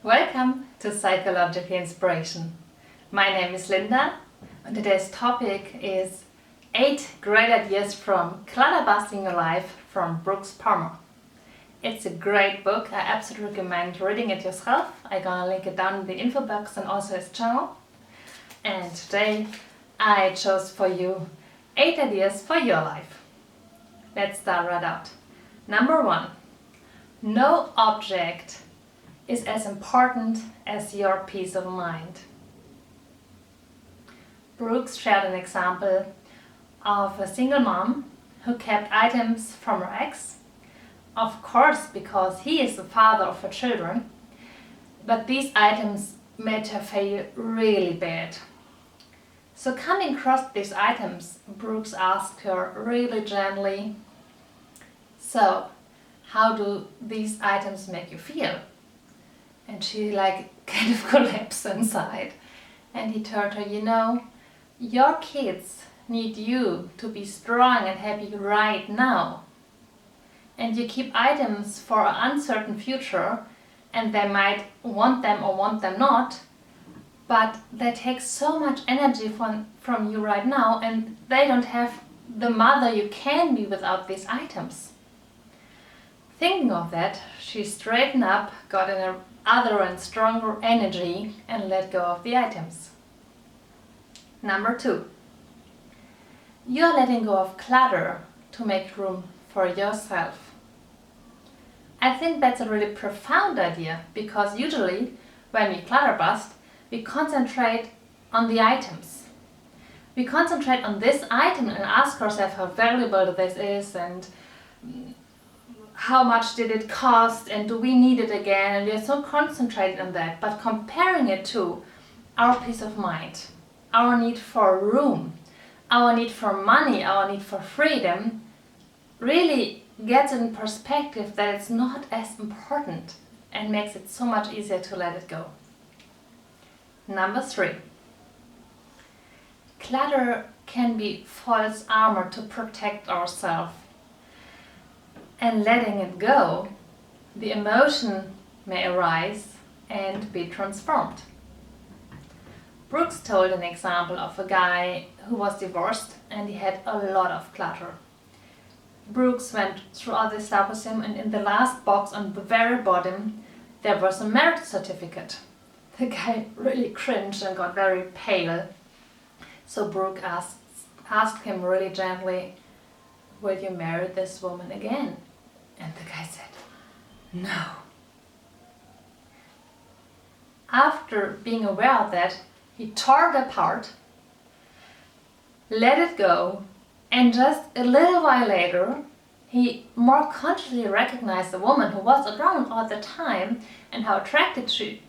Welcome to Psychological Inspiration. My name is Linda and today's topic is 8 great ideas from Clutter Busting Your Life from Brooks Palmer. It's a great book. I absolutely recommend reading it yourself. I'm gonna link it down in the info box and also his channel. And today I chose for you 8 ideas for your life. Let's start right out. Number 1. No object is as important as your peace of mind. Brooks shared an example of a single mom who kept items from her ex, of course because he is the father of her children, but these items made her feel really bad. So coming across these items, Brooks asked her really gently, "So, how do these items make you feel?" And she kind of collapsed inside. And he told her, your kids need you to be strong and happy right now. And you keep items for an uncertain future and they might want them or want them not, but they take so much energy from you right now and they don't have the mother you can be without these items. Thinking of that, she straightened up, got in other and stronger energy and let go of the items. Number 2. You're letting go of clutter to make room for yourself. I think that's a really profound idea because usually when we clutter bust, we concentrate on the items. We concentrate on this item and ask ourselves how valuable this is and how much did it cost and do we need it again, and we are so concentrated on that, but comparing it to our peace of mind, our need for room, our need for money, our need for freedom really gets in perspective that it's not as important and makes it so much easier to let it go. Number 3. Clutter can be false armor to protect ourselves. And letting it go, the emotion may arise and be transformed. Brooks told an example of a guy who was divorced and he had a lot of clutter. Brooks went through all this stuff with him, and in the last box on the very bottom there was a marriage certificate. The guy really cringed and got very pale. So Brooks asked him really gently, "Will you marry this woman again?" And the guy said, "No." After being aware of that, he tore it apart, let it go, and just a little while later, he more consciously recognized the woman who was around all the time and how attractive she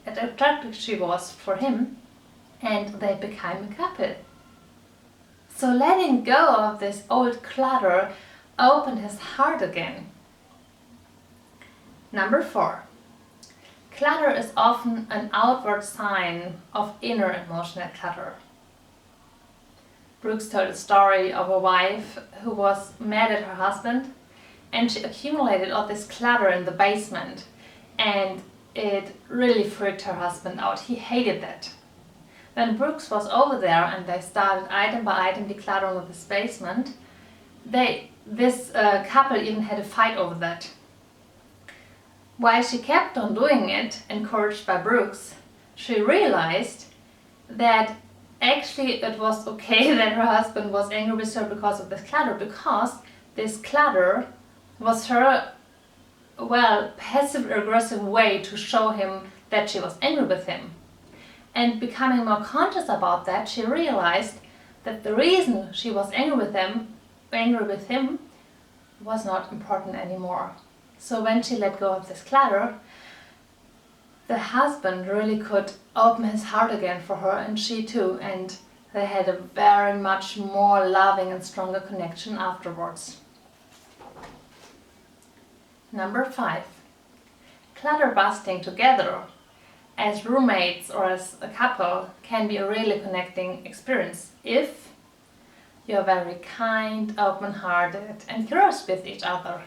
was for him, and they became a couple. So letting go of this old clutter opened his heart again. Number 4. Clutter is often an outward sign of inner emotional clutter. Brooks told a story of a wife who was mad at her husband and she accumulated all this clutter in the basement, and it really freaked her husband out. He hated that. When Brooks was over there and they started item by item decluttering this basement, this couple even had a fight over that. While she kept on doing it, encouraged by Brooks, she realized that actually it was okay that her husband was angry with her because of this clutter, because this clutter was her, passive-aggressive way to show him that she was angry with him. And becoming more conscious about that, she realized that the reason she was angry with him was not important anymore. So when she let go of this clutter, the husband really could open his heart again for her, and she too, and they had a very much more loving and stronger connection afterwards. Number 5. Clutter busting together as roommates or as a couple can be a really connecting experience if you're very kind, open-hearted and curious with each other.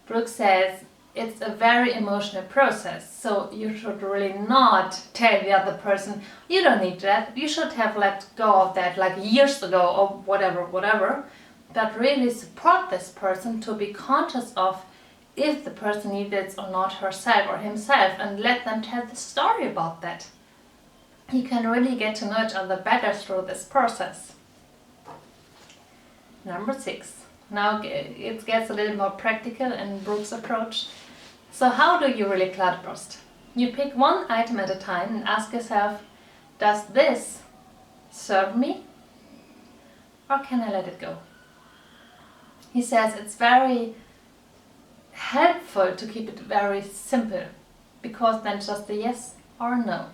Brooks says, it's a very emotional process, so you should really not tell the other person, you don't need that, you should have let go of that like years ago or whatever, but really support this person to be conscious of if the person needs it or not, herself or himself, and let them tell the story about that. You can really get to know each other better through this process. Number 6. Now it gets a little more practical in Brooke's approach. So how do you really clutter bust? You pick one item at a time and ask yourself, does this serve me or can I let it go? He says it's very helpful to keep it very simple, because then just a yes or no.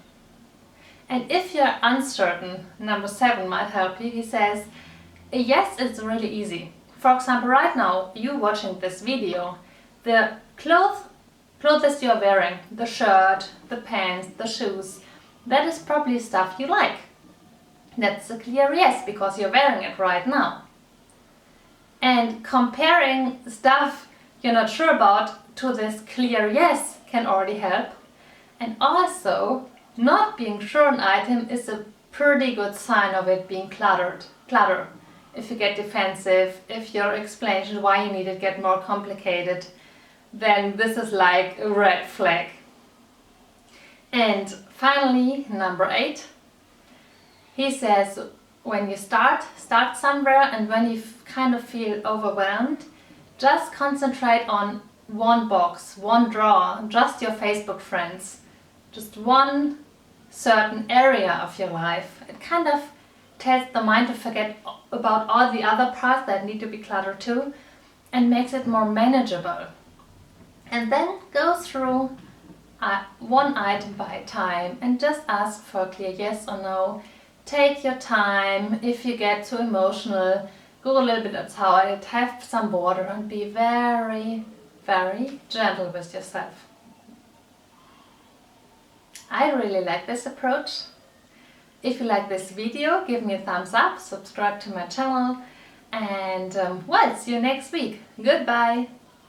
And if you're uncertain, number 7 might help you. He says a yes is really easy. For example, right now you watching this video, the clothes you're wearing, the shirt, the pants, the shoes, that is probably stuff you like. That's a clear yes, because you're wearing it right now. And comparing stuff you're not sure about to this clear yes can already help. And also, not being sure an item is a pretty good sign of it being clutter. If you get defensive, if your explanation why you need it get more complicated, then this is like a red flag. And finally, number 8, he says when you start somewhere, and when you kind of feel overwhelmed, just concentrate on one box, one drawer, just your Facebook friends, just one certain area of your life. It kind of tells the mind to forget about all the other parts that need to be cluttered too, and makes it more manageable. And then go through one item by a time and just ask for a clear yes or no. Take your time. If you get too emotional, go a little bit outside, have some water, and be very, very gentle with yourself. I really like this approach. If you like this video, give me a thumbs up, subscribe to my channel, and well, see you next week. Goodbye!